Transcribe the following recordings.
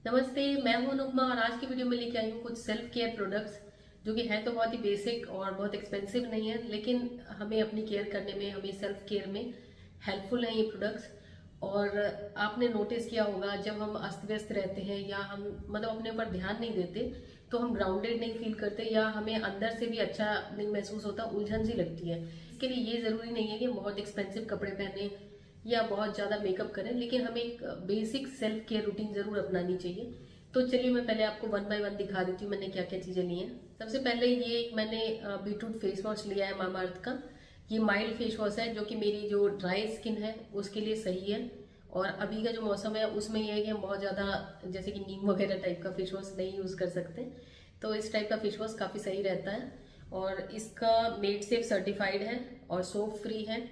नमस्ते, मैं हूं अनुपमा और आज की वीडियो में लेके आई हूँ कुछ सेल्फ केयर प्रोडक्ट्स जो कि हैं तो बहुत ही बेसिक और बहुत एक्सपेंसिव नहीं है, लेकिन हमें अपनी केयर करने में, हमें सेल्फ केयर में हेल्पफुल हैं ये प्रोडक्ट्स। और आपने नोटिस किया होगा, जब हम अस्त व्यस्त रहते हैं या हम अपने ऊपर ध्यान नहीं देते तो हम ग्राउंडेड नहीं फील करते या हमें अंदर से भी अच्छा नहीं महसूस होता, उलझन सी लगती है। इसके लिए ये ज़रूरी नहीं है कि हम बहुत एक्सपेंसिव कपड़े पहने या बहुत ज़्यादा मेकअप करें, लेकिन हमें एक बेसिक सेल्फ केयर रूटीन ज़रूर अपनानी चाहिए। तो चलिए मैं पहले आपको वन बाय वन दिखा देती हूँ मैंने क्या क्या चीज़ें ली हैं। सबसे पहले ये एक मैंने बीटरूट फेस वॉश लिया है मामाअर्थ का। ये माइल्ड फेस वॉश है जो कि मेरी जो ड्राई स्किन है उसके लिए सही है। और अभी का जो मौसम है उसमें यह है कि हम बहुत ज़्यादा जैसे कि नीम वगैरह टाइप का फेस वॉश नहीं यूज़ कर सकते, तो इस टाइप का फेस वॉश काफ़ी सही रहता है। और इसका मेड सेफ सर्टिफाइड है और सोप फ्री है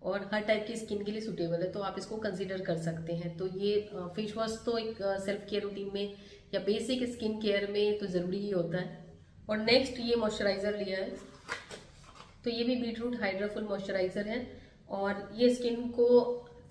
और हर टाइप की स्किन के लिए सूटेबल है, तो आप इसको कंसीडर कर सकते हैं। तो ये फेस वॉश तो एक सेल्फ केयर रूटीन में या बेसिक स्किन केयर में तो ज़रूरी ही होता है। और नेक्स्ट ये मॉइस्चराइज़र लिया है, तो ये भी बीटरूट हाइड्राफुल मॉइस्चराइज़र है और ये स्किन को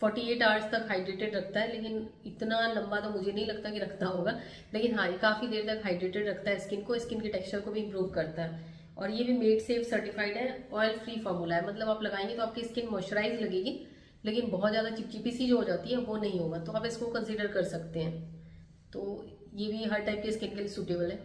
48 आवर्स तक हाइड्रेटेड रखता है, लेकिन इतना लंबा तो मुझे नहीं लगता कि रखता होगा, लेकिन हाँ ये काफ़ी देर तक हाइड्रेटेड रखता है स्किन को, स्किन के टेक्सचर को भी इम्प्रूव करता है। और ये भी मेड सेफ सर्टिफाइड है, ऑयल फ्री फॉर्मूला है, मतलब आप लगाएंगे तो आपकी स्किन मॉइस्चराइज लगेगी लेकिन बहुत ज़्यादा चिपचिपी सी जो हो जाती है वो नहीं होगा, तो आप इसको कंसिडर कर सकते हैं। तो ये भी हर टाइप की स्किन के लिए सूटेबल है।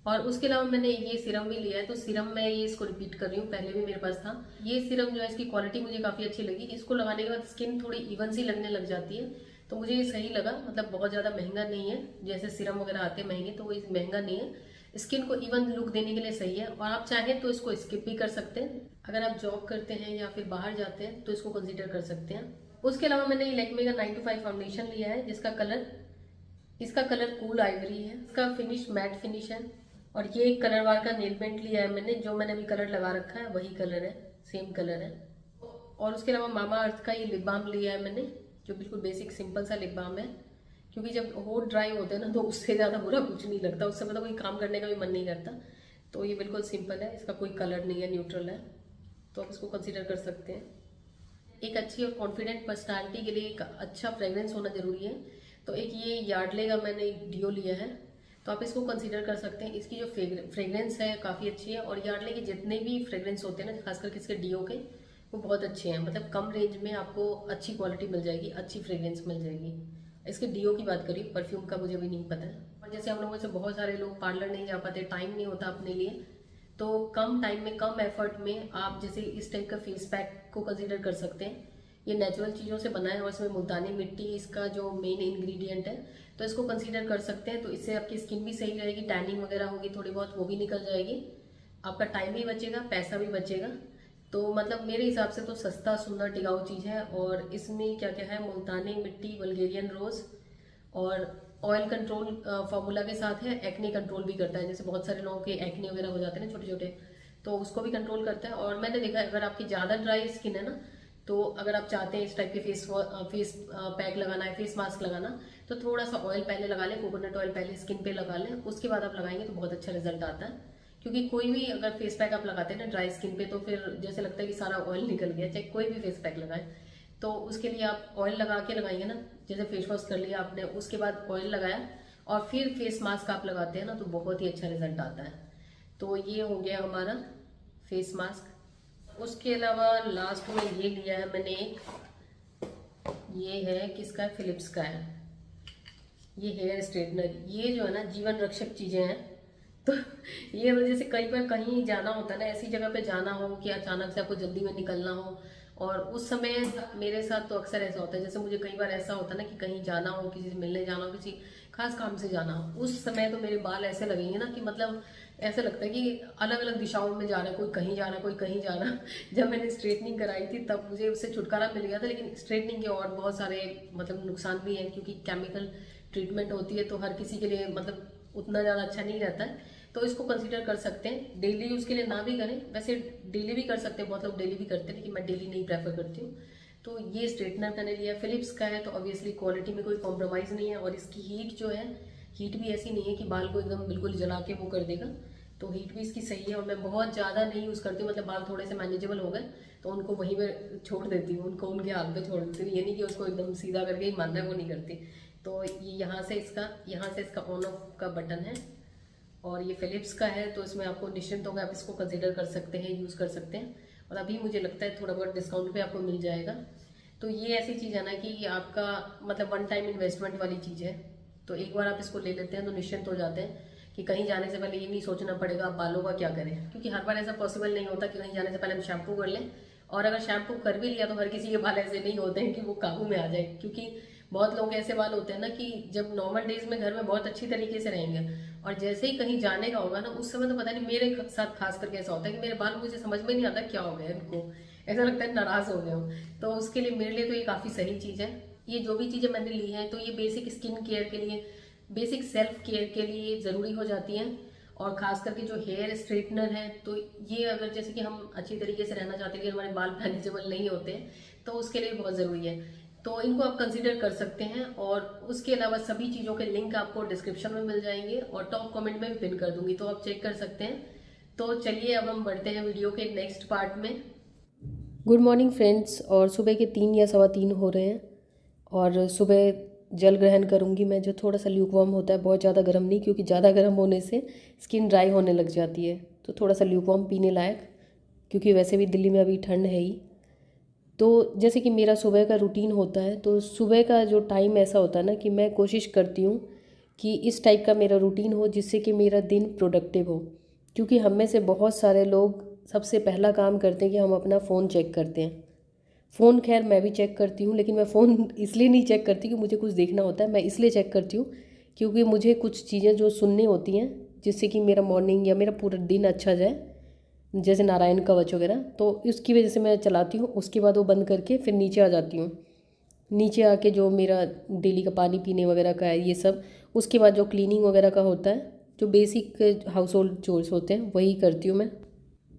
और उसके अलावा मैंने ये सीरम भी लिया है, तो सीरम मैं ये इसको रिपीट कर रही हूँ, पहले भी मेरे पास था। ये सीरम जो है इसकी क्वालिटी मुझे काफ़ी अच्छी लगी, इसको लगाने के बाद स्किन थोड़ी इवन सी लगने लग जाती है, तो मुझे ये सही लगा। मतलब बहुत ज़्यादा महंगा नहीं है, जैसे सीरम वगैरह आते हैं महंगे, तो वो महंगा नहीं है, स्किन को इवन लुक देने के लिए सही है। और आप चाहें तो इसको स्किप भी कर सकते हैं, अगर आप जॉब करते हैं या फिर बाहर जाते हैं तो इसको कंसिडर कर सकते हैं। उसके अलावा मैंने लैक्मे का 9 to 5 फाउंडेशन लिया है, इसका कलर कूल आइवरी है, इसका फिनिश मैट फिनिश है। और ये एक कलर बार का नेल पेंट लिया है मैंने, जो मैंने अभी कलर लगा रखा है वही कलर है, सेम कलर है। और उसके अलावा मामा अर्थ का ये लिप बाम लिया है मैंने, जो बिल्कुल बेसिक सिंपल सा लिप बाम है, क्योंकि जब होठ ड्राई होते हैं ना तो उससे ज़्यादा बुरा कुछ नहीं लगता, उस समय तो कोई काम करने का भी मन नहीं करता। तो ये बिल्कुल सिंपल है, इसका कोई कलर नहीं है, न्यूट्रल है, तो आप इसको कंसिडर कर सकते हैं। एक अच्छी और कॉन्फिडेंट पर्सनालिटी के लिए एक अच्छा फ्रेग्रेंस होना जरूरी है, तो एक ये यार्डले का मैंने एक डियो लिया है, तो आप इसको कंसीडर कर सकते हैं। इसकी जो फ्रेग्रेंस है काफ़ी अच्छी है, और यार्डले के जितने भी फ्रेग्रेंस होते हैं ना, खासकर इसके डियो के, वो बहुत अच्छे हैं। मतलब कम रेंज में आपको अच्छी क्वालिटी मिल जाएगी, अच्छी फ्रेग्रेंस मिल जाएगी। इसके डियो की बात करिए, परफ्यूम का मुझे भी नहीं पता है। और जैसे हम लोगों से बहुत सारे लोग पार्लर नहीं जा पाते, टाइम नहीं होता अपने लिए, तो कम टाइम में कम एफर्ट में आप जैसे इस टाइप का फेस पैक को कंसीडर कर सकते हैं। ये नेचुरल चीज़ों से बना है और इसमें मुल्तानी मिट्टी इसका जो मेन इंग्रेडिएंट है, तो इसको कंसीडर कर सकते हैं। तो इससे आपकी स्किन भी सही रहेगी, टैनिंग वगैरह होगी थोड़ी बहुत वो भी निकल जाएगी, आपका टाइम भी बचेगा, पैसा भी बचेगा। तो मतलब मेरे हिसाब से तो सस्ता सुंदर टिकाऊ चीज़ है। और इसमें क्या क्या है, मुल्तानी मिट्टी, बल्गेरियन रोज़ और ऑयल कंट्रोल फार्मूला के साथ है। एक्ने कंट्रोल भी करता है, जैसे बहुत सारे लोगों के एक्ने वगैरह हो जाते हैं ना छोटे छोटे, तो उसको भी कंट्रोल करता है। और मैंने देखा अगर आपकी ज़्यादा ड्राई स्किन है ना, तो अगर आप चाहते हैं इस टाइप के फेस पैक लगाना है, फेस मास्क लगाना, तो थोड़ा सा ऑयल पहले लगा लें, कोकोनट ऑयल पहले स्किन पे लगा लें, उसके बाद आप लगाएंगे तो बहुत अच्छा रिजल्ट आता है। क्योंकि कोई भी अगर फेस पैक आप लगाते हैं ना ड्राई स्किन पे, तो फिर जैसे लगता है कि सारा ऑयल निकल गया, चाहे कोई भी फेस पैक लगाए, तो उसके लिए आप ऑयल लगा के लगाएंगे ना, जैसे फेस वॉश कर लिया आपने, उसके बाद ऑयल लगाया और फिर फेस मास्क आप लगाते हैं ना, तो बहुत ही अच्छा रिजल्ट आता है। तो ये हो गया हमारा फेस मास्क। उसके अलावा लास्ट में ये लिया है मैंने एक, ये है किसका है, फिलिप्स का है, ये हेयर स्ट्रेटनर। ये जो है ना जीवन रक्षक चीजें हैं, तो ये वजह से कई बार कहीं जाना होता है ना, ऐसी जगह पे जाना हो कि अचानक से आपको जल्दी में निकलना हो, और उस समय मेरे साथ तो अक्सर ऐसा होता है, जैसे मुझे कई बार ऐसा होता है ना कि कहीं जाना हो, किसी से मिलने जाना हो, किसी खास काम से जाना हो, उस समय तो मेरे बाल ऐसे लगेंगे ना कि मतलब ऐसा लगता है कि अलग अलग दिशाओं में जा रहा है, कोई कहीं जा रहा है, कोई कहीं जा रहा है। जब मैंने स्ट्रेटनिंग कराई थी तब मुझे उससे छुटकारा मिल गया था, लेकिन स्ट्रेटनिंग के और बहुत सारे मतलब नुकसान भी हैं, क्योंकि केमिकल ट्रीटमेंट होती है, तो हर किसी के लिए मतलब उतना ज़्यादा अच्छा नहीं रहता है। तो इसको कंसीडर कर सकते हैं, डेली यूज़ के लिए ना भी करें, वैसे डेली भी कर सकते हैं, बहुत लोग डेली भी करते हैं, लेकिन मैं डेली नहीं प्रेफर करती हूँ। तो ये स्ट्रेटनर मैंने लिया, फिलिप्स का है, तो ऑब्वियसली क्वालिटी में कोई कॉम्प्रोमाइज़ नहीं है, और इसकी हीट जो है, हीट भी ऐसी नहीं है कि बाल को एकदम बिल्कुल जला के वो कर देगा। तो हीट भी इसकी सही है और मैं बहुत ज़्यादा नहीं यूज़ करती हूँ, मतलब बाल थोड़े से मैनेजेबल हो गए तो उनको वहीं पर छोड़ देती हूँ, उनको उनके हाल पे छोड़ देती हूँ। ये नहीं कि उसको एकदम सीधा करके ही मानना है, वो नहीं करती। तो ये यहाँ से इसका ऑन ऑफ का बटन है और ये फिलिप्स का है, तो इसमें आपको निश्चिंत होगा, आप इसको कंसिडर कर सकते हैं, यूज़ कर सकते हैं। और अभी मुझे लगता है थोड़ा बहुत डिस्काउंट पे आपको मिल जाएगा। तो ये ऐसी चीज़ है ना कि आपका मतलब वन टाइम इन्वेस्टमेंट वाली चीज़ है, तो एक बार आप इसको ले लेते हैं तो निश्चिंत हो जाते हैं कि कहीं जाने से पहले ये नहीं सोचना पड़ेगा आप बालों का क्या करें, क्योंकि हर बार ऐसा पॉसिबल नहीं होता कि कहीं जाने से पहले हम शैम्पू कर लें। और अगर शैम्पू कर भी लिया तो हर किसी के बाल ऐसे नहीं होते हैं कि वो काबू में आ जाए, क्योंकि बहुत लोग ऐसे बाल होते हैं ना कि जब नॉर्मल डेज में घर में बहुत अच्छी तरीके से रहेंगे और जैसे ही कहीं जाने का होगा ना, उस समय तो पता नहीं मेरे साथ खास करके ऐसा होता है कि मेरे बाल मुझे समझ में नहीं आता क्या हो गया इनको, ऐसा लगता है नाराज हो गया हूँ। तो उसके लिए मेरे लिए तो ये काफ़ी सही चीज़ है। ये जो भी चीज़ें मैंने ली हैं तो ये बेसिक स्किन केयर के लिए, बेसिक सेल्फ केयर के लिए ज़रूरी हो जाती हैं। और ख़ास करके जो हेयर स्ट्रेटनर है, तो ये अगर जैसे कि हम अच्छी तरीके से रहना चाहते हैं कि हमारे बाल मैनेजेबल नहीं होते हैं, तो उसके लिए बहुत ज़रूरी है। तो इनको आप कंसीडर कर सकते हैं। और उसके अलावा सभी चीज़ों के लिंक आपको डिस्क्रिप्शन में मिल जाएंगे और टॉप कमेंट में भी पिन कर दूंगी, तो आप चेक कर सकते हैं। तो चलिए अब हम बढ़ते हैं वीडियो के नेक्स्ट पार्ट में। गुड मॉर्निंग फ्रेंड्स, और सुबह के 3 या सवा 3 हो रहे हैं और सुबह जल ग्रहण करूंगी मैं, जो थोड़ा सा ल्यूकवार्म होता है, बहुत ज़्यादा गर्म नहीं, क्योंकि ज़्यादा गर्म होने से स्किन ड्राई होने लग जाती है। तो थोड़ा सा ल्यूकवार्म पीने लायक, क्योंकि वैसे भी दिल्ली में अभी ठंड है ही। तो जैसे कि मेरा सुबह का रूटीन होता है, तो सुबह का जो टाइम ऐसा होता है ना कि मैं कोशिश करती हूँ कि इस टाइप का मेरा रूटीन हो जिससे कि मेरा दिन प्रोडक्टिव हो। क्योंकि हम में से बहुत सारे लोग सबसे पहला काम करते हैं कि हम अपना फ़ोन चेक करते हैं। फ़ोन खैर मैं भी चेक करती हूँ, लेकिन मैं फ़ोन इसलिए नहीं चेक करती कि मुझे कुछ देखना होता है, मैं इसलिए चेक करती हूँ क्योंकि मुझे कुछ चीज़ें जो सुननी होती हैं जिससे कि मेरा मॉर्निंग या मेरा पूरा दिन अच्छा जाए, जैसे नारायण कवच वगैरह, तो उसकी वजह से मैं चलाती हूँ। उसके बाद वो बंद करके फिर नीचे आ जाती हूँ। नीचे आके जो मेरा डेली का पानी पीने वगैरह का है ये सब, उसके बाद जो क्लीनिंग वगैरह का होता है, जो बेसिक हाउस होल्ड चोर्स होते हैं, वही करती हूँ मैं।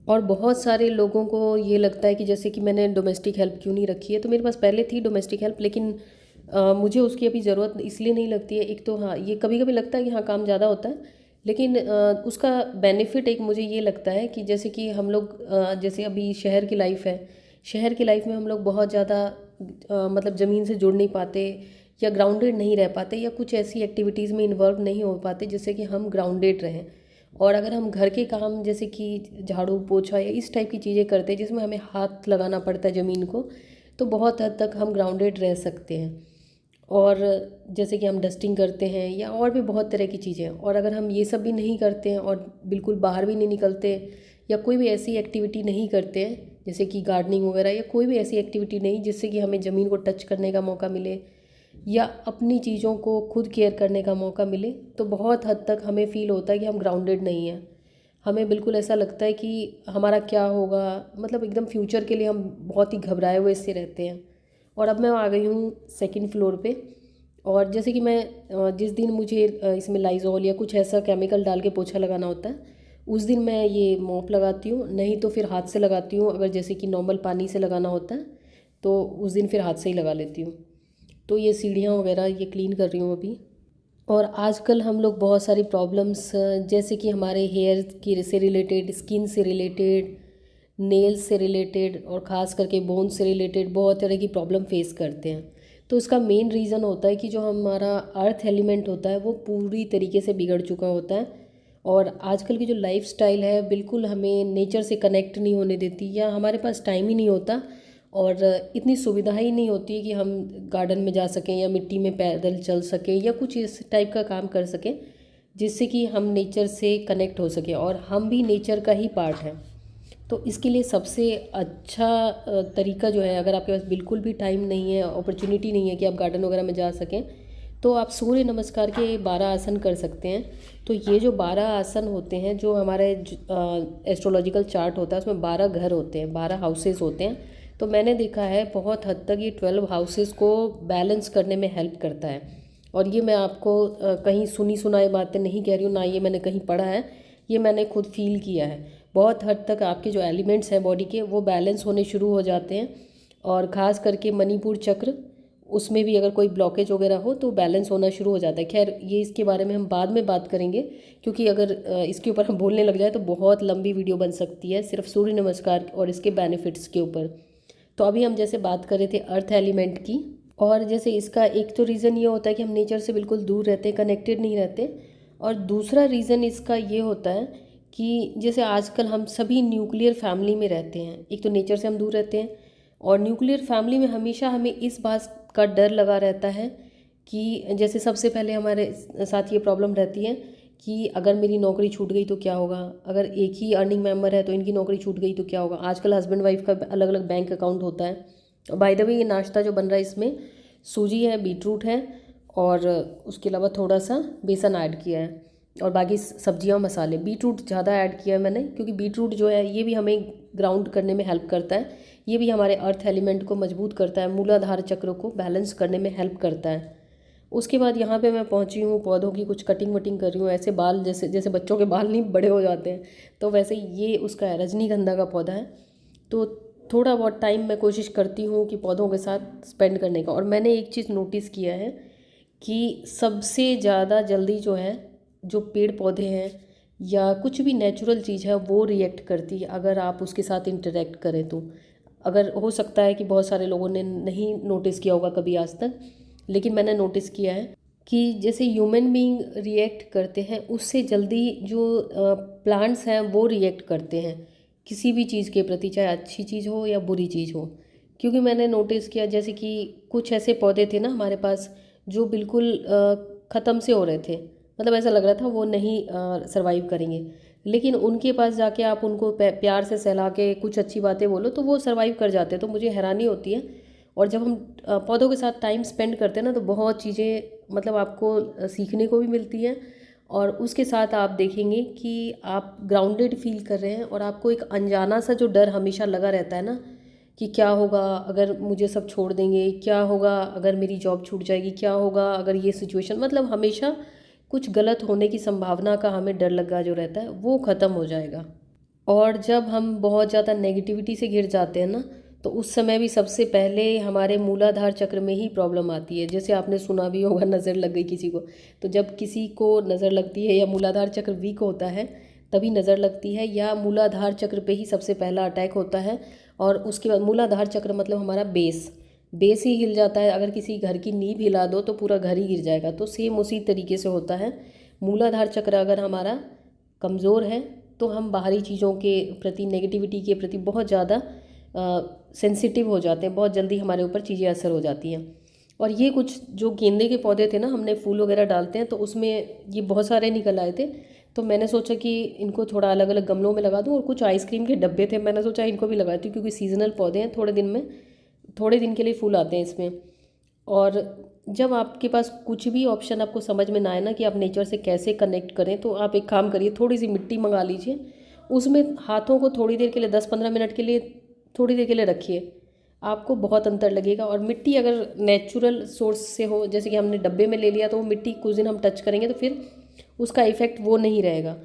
और बहुत सारे लोगों को ये लगता है कि जैसे कि मैंने डोमेस्टिक हेल्प क्यों नहीं रखी है, तो मेरे पास पहले थी डोमेस्टिक हेल्प, लेकिन मुझे उसकी अभी ज़रूरत इसलिए नहीं लगती है। एक तो हाँ, ये कभी कभी लगता है कि हाँ काम ज़्यादा होता है, लेकिन उसका बेनिफिट एक मुझे ये लगता है कि जैसे कि हम लोग जैसे अभी शहर की लाइफ है, शहर की लाइफ में हम लोग बहुत ज़्यादा मतलब ज़मीन से जुड़ नहीं पाते या ग्राउंडेड नहीं रह पाते या कुछ ऐसी एक्टिविटीज़ में इन्वॉल्व नहीं हो पाते जिससे कि हम ग्राउंडेड रहें। और अगर हम घर के काम जैसे कि झाड़ू पोछा या इस टाइप की चीज़ें करते हैं जिसमें हमें हाथ लगाना पड़ता है ज़मीन को, तो बहुत हद तक हम ग्राउंडेड रह सकते हैं। और जैसे कि हम डस्टिंग करते हैं या और भी बहुत तरह की चीज़ें, और अगर हम ये सब भी नहीं करते हैं और बिल्कुल बाहर भी नहीं निकलते या कोई भी ऐसी एक्टिविटी नहीं करते हैं जैसे कि गार्डनिंग वगैरह या कोई भी ऐसी एक्टिविटी नहीं जिससे कि हमें ज़मीन को टच करने का मौका मिले या अपनी चीज़ों को खुद केयर करने का मौका मिले, तो बहुत हद तक हमें फ़ील होता है कि हम ग्राउंडेड नहीं हैं। हमें बिल्कुल ऐसा लगता है कि हमारा क्या होगा, मतलब एकदम फ्यूचर के लिए हम बहुत ही घबराए हुए इससे रहते हैं। और अब मैं आ गई हूँ सेकंड फ्लोर पे, और जैसे कि मैं जिस दिन मुझे इसमें लाइजॉल या कुछ ऐसा केमिकल डाल के पोछा लगाना होता है, उस दिन मैं ये मॉप लगाती हूँ, नहीं तो फिर हाथ से लगाती हूँ। अगर जैसे कि नॉर्मल पानी से लगाना होता है तो उस दिन फिर हाथ से ही लगा लेती हूँ। तो ये सीढ़ियाँ वगैरह ये क्लीन कर रही हूँ अभी। और आजकल हम लोग बहुत सारी प्रॉब्लम्स जैसे कि हमारे हेयर की से रिलेटेड, स्किन से रिलेटेड, नेल्स से रिलेटेड और ख़ास करके बोन से रिलेटेड बहुत तरह की प्रॉब्लम फेस करते हैं। तो इसका मेन रीज़न होता है कि जो हमारा अर्थ एलिमेंट होता है वो पूरी तरीके से बिगड़ चुका होता है। और आजकल की जो लाइफस्टाइल है बिल्कुल हमें नेचर से कनेक्ट नहीं होने देती, या हमारे पास टाइम ही नहीं होता और इतनी सुविधा ही नहीं होती है कि हम गार्डन में जा सकें या मिट्टी में पैदल चल सकें या कुछ इस टाइप का काम कर सकें जिससे कि हम नेचर से कनेक्ट हो सके और हम भी नेचर का ही पार्ट हैं। तो इसके लिए सबसे अच्छा तरीका जो है, अगर आपके पास बिल्कुल भी टाइम नहीं है, अपॉर्चुनिटी नहीं है कि आप गार्डन वगैरह में जा सकें, तो आप सूर्य नमस्कार के 12 आसन कर सकते हैं। तो ये जो 12 आसन होते हैं, जो हमारे एस्ट्रोलॉजिकल चार्ट होता है उसमें 12 घर होते हैं, 12 हाउसेस होते हैं। तो मैंने देखा है बहुत हद तक ये 12 हाउसेस को बैलेंस करने में हेल्प करता है। और ये मैं आपको कहीं सुनी सुनाई बातें नहीं कह रही हूँ, ना ये मैंने कहीं पढ़ा है, ये मैंने खुद फील किया है। बहुत हद तक आपके जो एलिमेंट्स हैं बॉडी के वो बैलेंस होने शुरू हो जाते हैं। और ख़ास करके मणिपुर चक्र, उसमें भी अगर कोई ब्लॉकेज वगैरह हो तो बैलेंस होना शुरू हो जाता है। खैर ये इसके बारे में हम बाद में बात करेंगे, क्योंकि अगर इसके ऊपर हम बोलने लग जाए तो बहुत लंबी वीडियो बन सकती है सिर्फ सूर्य नमस्कार और इसके बेनिफिट्स के ऊपर। तो अभी हम जैसे बात कर रहे थे अर्थ एलिमेंट की, और जैसे इसका एक तो रीज़न ये होता है कि हम नेचर से बिल्कुल दूर रहते हैं, कनेक्टेड नहीं रहते, और दूसरा रीज़न इसका ये होता है कि जैसे आजकल हम सभी न्यूक्लियर फैमिली में रहते हैं। एक तो नेचर से हम दूर रहते हैं, और न्यूक्लियर फैमिली में हमेशा हमें इस बात का डर लगा रहता है कि जैसे सबसे पहले हमारे साथ ये प्रॉब्लम रहती है कि अगर मेरी नौकरी छूट गई तो क्या होगा, अगर एक ही अर्निंग मेंबर है तो इनकी नौकरी छूट गई तो क्या होगा। आजकल हस्बैंड वाइफ का अलग अलग बैंक अकाउंट होता है। बाय द वे ये नाश्ता जो बन रहा है इसमें सूजी है, बीटरूट है, और उसके अलावा थोड़ा सा बेसन ऐड किया है, और बाकी सब्जियां मसाले। बीटरूट ज़्यादा ऐड किया है मैंने, क्योंकि बीटरूट जो है ये भी हमें ग्राउंड करने में हेल्प करता है। ये भी हमारे अर्थ एलिमेंट को मजबूत करता है, मूलाधार चक्र को बैलेंस करने में हेल्प करता है। उसके बाद यहाँ पे मैं पहुँची हूँ, पौधों की कुछ कटिंग वटिंग कर रही हूँ। ऐसे बाल जैसे जैसे बच्चों के बाल नहीं बड़े हो जाते हैं, तो वैसे ये उसका है, रजनीगंधा का पौधा है। तो थोड़ा बहुत टाइम मैं कोशिश करती हूँ कि पौधों के साथ स्पेंड करने का। और मैंने एक चीज़ नोटिस किया है कि सबसे ज़्यादा जल्दी जो है, जो पेड़ पौधे हैं या कुछ भी नेचुरल चीज़ है, वो रिएक्ट करती है अगर आप उसके साथ इंटरेक्ट करें तो। अगर हो सकता है कि बहुत सारे लोगों ने नहीं नोटिस किया होगा कभी आज तक, लेकिन मैंने नोटिस किया है कि जैसे ह्यूमन बीइंग रिएक्ट करते हैं, उससे जल्दी जो प्लांट्स हैं वो रिएक्ट करते हैं किसी भी चीज़ के प्रति, चाहे अच्छी चीज़ हो या बुरी चीज़ हो। क्योंकि मैंने नोटिस किया जैसे कि कुछ ऐसे पौधे थे ना हमारे पास जो बिल्कुल ख़त्म से हो रहे थे, मतलब ऐसा लग रहा था वो नहीं सरवाइव करेंगे, लेकिन उनके पास जाके आप उनको प्यार से सहला के कुछ अच्छी बातें बोलो तो वो सरवाइव कर जाते हैं। तो मुझे हैरानी होती है। और जब हम पौधों के साथ टाइम स्पेंड करते हैं ना, तो बहुत चीज़ें मतलब आपको सीखने को भी मिलती हैं, और उसके साथ आप देखेंगे कि आप ग्राउंडेड फील कर रहे हैं, और आपको एक अनजाना सा जो डर हमेशा लगा रहता है ना कि क्या होगा अगर मुझे सब छोड़ देंगे, क्या होगा अगर मेरी जॉब छूट जाएगी, क्या होगा अगर ये सिचुएशन, मतलब हमेशा कुछ गलत होने की संभावना का हमें डर लगा जो रहता है वो ख़त्म हो जाएगा। और जब हम बहुत ज़्यादा नेगेटिविटी से घिर जाते हैं ना, तो उस समय भी सबसे पहले हमारे मूलाधार चक्र में ही प्रॉब्लम आती है। जैसे आपने सुना भी होगा नज़र लग गई किसी को, तो जब किसी को नज़र लगती है या मूलाधार चक्र वीक होता है तभी नज़र लगती है, या मूलाधार चक्र पे ही सबसे पहला अटैक होता है। और उसके बाद मूलाधार चक्र मतलब हमारा बेस ही हिल जाता है। अगर किसी घर की नींव हिला दो तो पूरा घर ही गिर जाएगा। तो सेम उसी तरीके से होता है। मूलाधार चक्र अगर हमारा कमज़ोर है तो हम बाहरी चीज़ों के प्रति, नेगेटिविटी के प्रति बहुत ज़्यादा सेंसिटिव हो जाते हैं, बहुत जल्दी हमारे ऊपर चीज़ें असर हो जाती हैं। और ये कुछ जो गेंदे के पौधे थे ना, हमने फूल वगैरह डालते हैं तो उसमें ये बहुत सारे निकल आए थे। तो मैंने सोचा कि इनको थोड़ा अलग अलग गमलों में लगा दूँ। और कुछ आइसक्रीम के डब्बे थे, मैंने सोचा इनको भी लगा दूँ, क्योंकि सीजनल पौधे हैं, थोड़े दिन के लिए फूल आते हैं इसमें। और जब आपके पास कुछ भी ऑप्शन आपको समझ में ना आए ना कि आप नेचर से कैसे कनेक्ट करें, तो आप एक काम करिए, थोड़ी सी मिट्टी मंगा लीजिए, उसमें हाथों को थोड़ी देर के लिए 10-15 मिनट के लिए थोड़ी देर के लिए रखिए, आपको बहुत अंतर लगेगा। और मिट्टी अगर नेचुरल सोर्स से हो, जैसे कि हमने डब्बे में ले लिया, तो वो मिट्टी कुछ दिन हम टच करेंगे तो फिर उसका इफ़ेक्ट वो नहीं रहेगा।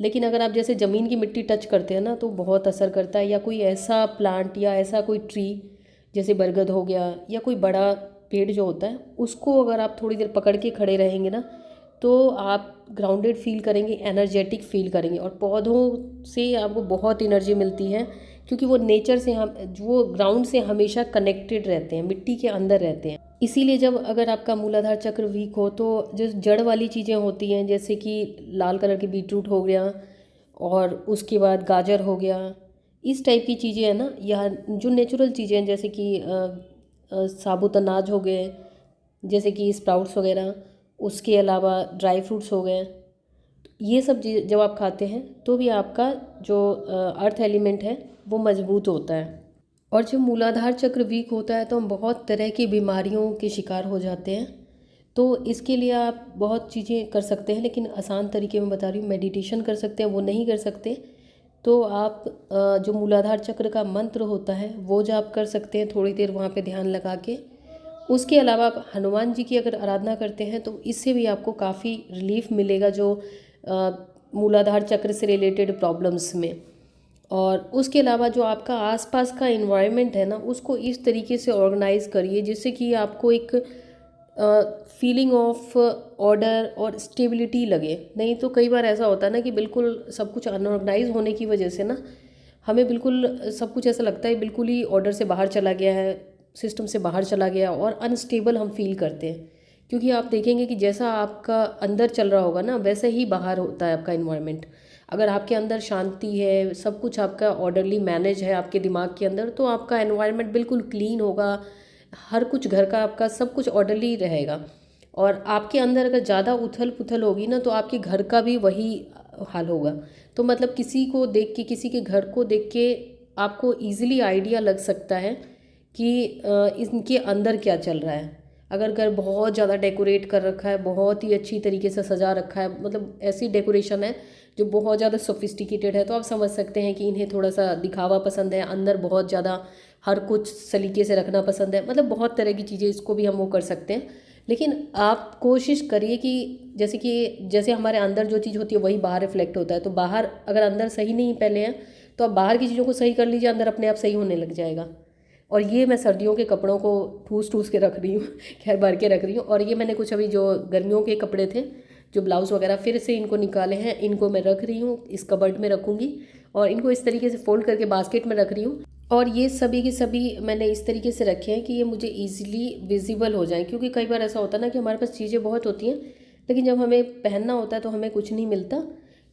लेकिन अगर आप जैसे ज़मीन की मिट्टी टच करते हैं ना, तो बहुत असर करता है। या कोई ऐसा प्लांट या ऐसा कोई ट्री जैसे बरगद हो गया, या कोई बड़ा पेड़ जो होता है, उसको अगर आप थोड़ी देर पकड़ के खड़े रहेंगे ना, तो आप ग्राउंडेड फील करेंगे, एनर्जेटिक फील करेंगे। और पौधों से आपको बहुत एनर्जी मिलती है, क्योंकि वो नेचर से वो ग्राउंड से हमेशा कनेक्टेड रहते हैं, मिट्टी के अंदर रहते हैं। इसीलिए जब अगर आपका मूलाधार चक्र वीक हो, तो जो जड़ वाली चीज़ें होती हैं, जैसे कि लाल कलर की बीटरूट हो गया, और उसके बाद गाजर हो गया, इस टाइप की चीज़ें हैं ना, या जो नेचुरल चीज़ें हैं जैसे कि साबुत अनाज हो गए, जैसे कि स्प्राउट्स वगैरह, उसके अलावा ड्राई फ्रूट्स हो गए, ये सब चीज़ जब आप खाते हैं तो भी आपका जो अर्थ एलिमेंट है वो मजबूत होता है। और जब मूलाधार चक्र वीक होता है तो हम बहुत तरह की बीमारियों के शिकार हो जाते हैं। तो इसके लिए आप बहुत चीज़ें कर सकते हैं, लेकिन आसान तरीके में बता रही हूँ। मेडिटेशन कर सकते हैं, वो नहीं कर सकते तो आप जो मूलाधार चक्र का मंत्र होता है वो जाप कर सकते हैं थोड़ी देर वहाँ पे ध्यान लगा के। उसके अलावा आप हनुमान जी की अगर आराधना करते हैं तो इससे भी आपको काफ़ी रिलीफ मिलेगा, जो मूलाधार चक्र से रिलेटेड प्रॉब्लम्स में। और उसके अलावा जो आपका आसपास का इन्वायरमेंट है ना, उसको इस तरीके से ऑर्गेनाइज करिए जिससे कि आपको एक फीलिंग ऑफ ऑर्डर और स्टेबिलिटी लगे। नहीं तो कई बार ऐसा होता है ना कि बिल्कुल सब कुछ अनऑर्गेनाइज होने की वजह से ना हमें बिल्कुल सब कुछ ऐसा लगता है बिल्कुल ही ऑर्डर से बाहर चला गया है, सिस्टम से बाहर चला गया, और अनस्टेबल हम फील करते हैं। क्योंकि आप देखेंगे कि जैसा आपका अंदर चल रहा होगा ना, वैसे ही बाहर होता है आपका इन्वायरमेंट। अगर आपके अंदर शांति है, सब कुछ आपका ऑर्डरली मैनेज है आपके दिमाग के अंदर, तो आपका एनवायरनमेंट बिल्कुल क्लीन होगा, हर कुछ घर का आपका सब कुछ ऑर्डरली रहेगा। और आपके अंदर अगर ज़्यादा उथल पुथल होगी ना, तो आपके घर का भी वही हाल होगा। तो मतलब किसी को देख के, किसी के घर को देख के आपको ईजिली आइडिया लग सकता है कि इनके अंदर क्या चल रहा है। अगर घर बहुत ज़्यादा डेकोरेट कर रखा है, बहुत ही अच्छी तरीके से सजा रखा है, मतलब ऐसी डेकोरेशन है जो बहुत ज़्यादा सोफिस्टिकेटेड है, तो आप समझ सकते हैं कि इन्हें थोड़ा सा दिखावा पसंद है, अंदर बहुत ज़्यादा हर कुछ सलीके से रखना पसंद है। मतलब बहुत तरह की चीज़ें, इसको भी हम वो कर सकते हैं। लेकिन आप कोशिश करिए कि जैसे हमारे अंदर जो चीज़ होती है वही बाहर रिफ्लेक्ट होता है। तो बाहर अगर अंदर सही नहीं पहले है, तो आप बाहर की चीज़ों को सही कर लीजिए, अंदर अपने आप सही होने लग जाएगा। और ये मैं सर्दियों के कपड़ों को ठूस ठूस के रख रही हूँ खैर भर के रख रही हूँ। और ये मैंने कुछ अभी जो गर्मियों के कपड़े थे, जो ब्लाउज़ वगैरह, फिर से इनको निकाले हैं, इनको मैं रख रही हूँ, इस कबर्ड में रखूँगी। और इनको इस तरीके से फोल्ड करके बास्केट में रख रही हूँ। और ये सभी के सभी मैंने इस तरीके से रखे हैं कि ये मुझे ईजिली विजिबल हो जाएं। क्योंकि कई बार ऐसा होता है ना कि हमारे पास चीज़ें बहुत होती हैं, लेकिन जब हमें पहनना होता है तो हमें कुछ नहीं मिलता।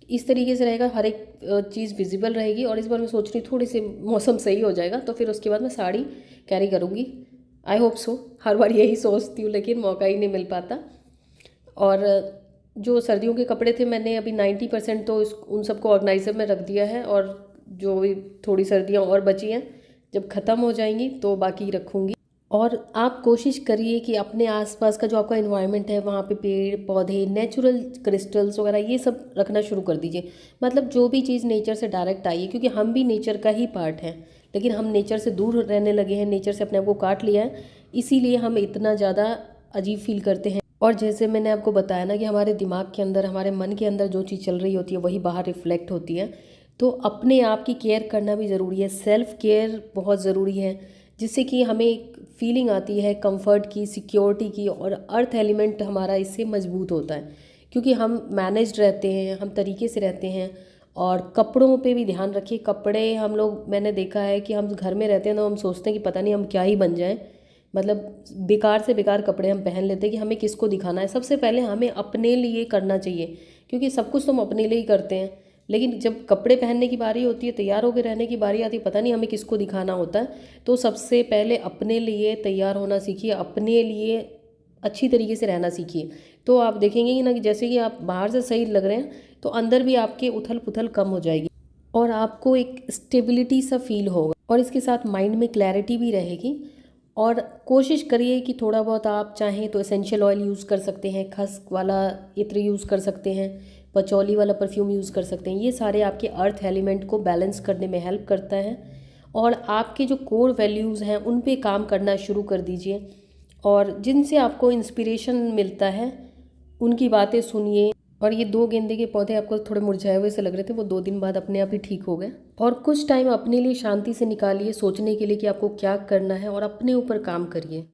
इस तरीके से रहेगा, हर एक चीज़ विजिबल रहेगी। और इस बार मैं सोच रही हूँ थोड़ी सी मौसम सही हो जाएगा तो फिर उसके बाद मैं साड़ी कैरी करूँगी। I hope so. हर बार यही सोचती हूँ लेकिन मौका ही नहीं मिल पाता। और जो सर्दियों के कपड़े थे, मैंने अभी 90% तो उन सबको ऑर्गेनाइजर में रख दिया है। और जो भी थोड़ी सर्दियाँ और बची हैं, जब ख़त्म हो जाएंगी तो बाकी रखूँगी। और आप कोशिश करिए कि अपने आसपास का जो आपका इन्वायरमेंट है, वहाँ पे पेड़ पौधे, नेचुरल क्रिस्टल्स वगैरह, ये सब रखना शुरू कर दीजिए। मतलब जो भी चीज़ नेचर से डायरेक्ट आई है, क्योंकि हम भी नेचर का ही पार्ट हैं, लेकिन हम नेचर से दूर रहने लगे हैं, नेचर से अपने आप को काट लिया है, इसीलिए हम इतना ज़्यादा अजीब फील करते हैं। और जैसे मैंने आपको बताया ना कि हमारे दिमाग के अंदर, हमारे मन के अंदर जो चीज़ चल रही होती है वही बाहर रिफ्लेक्ट होती है। तो अपने आप की केयर करना भी ज़रूरी है, सेल्फ केयर बहुत ज़रूरी है, जिससे कि हमें एक फीलिंग आती है कंफर्ट की, सिक्योरिटी की। और अर्थ एलिमेंट हमारा इससे मजबूत होता है, क्योंकि हम मैनेज्ड रहते हैं, हम तरीके से रहते हैं। और कपड़ों पे भी ध्यान रखिए। कपड़े हम लोग, मैंने देखा है कि हम घर में रहते हैं तो हम सोचते हैं कि पता नहीं हम क्या ही बन जाएं, मतलब बेकार से बेकार कपड़े हम पहन लेते हैं कि हमें किसको दिखाना है। सबसे पहले हमें अपने लिए करना चाहिए, क्योंकि सब कुछ तो हम अपने लिए ही करते हैं। लेकिन जब कपड़े पहनने की बारी होती है, तैयार होकर रहने की बारी आती है, पता नहीं हमें किसको दिखाना होता है। तो सबसे पहले अपने लिए तैयार होना सीखिए, अपने लिए अच्छी तरीके से रहना सीखिए। तो आप देखेंगे कि ना कि जैसे कि आप बाहर से सही लग रहे हैं, तो अंदर भी आपके उथल पुथल कम हो जाएगी और आपको एक स्टेबिलिटी सा फील होगा। और इसके साथ माइंड में क्लैरिटी भी रहेगी। और कोशिश करिए कि थोड़ा बहुत आप चाहें तो एसेंशियल ऑयल यूज़ कर सकते हैं, खस्क वाला इत्र यूज़ कर सकते हैं, पचौली वाला परफ्यूम यूज़ कर सकते हैं। ये सारे आपके अर्थ एलिमेंट को बैलेंस करने में हेल्प करता है। और आपके जो कोर वैल्यूज़ हैं उन पे काम करना शुरू कर दीजिए। और जिनसे आपको इंस्पिरेशन मिलता है उनकी बातें सुनिए। और ये 2 गेंदे के पौधे आपको थोड़े मुरझाए हुए से लग रहे थे, वो 2 दिन बाद अपने आप ही ठीक हो गए। और कुछ टाइम अपने लिए शांति से निकालिए, सोचने के लिए कि आपको क्या करना है, और अपने ऊपर काम करिए।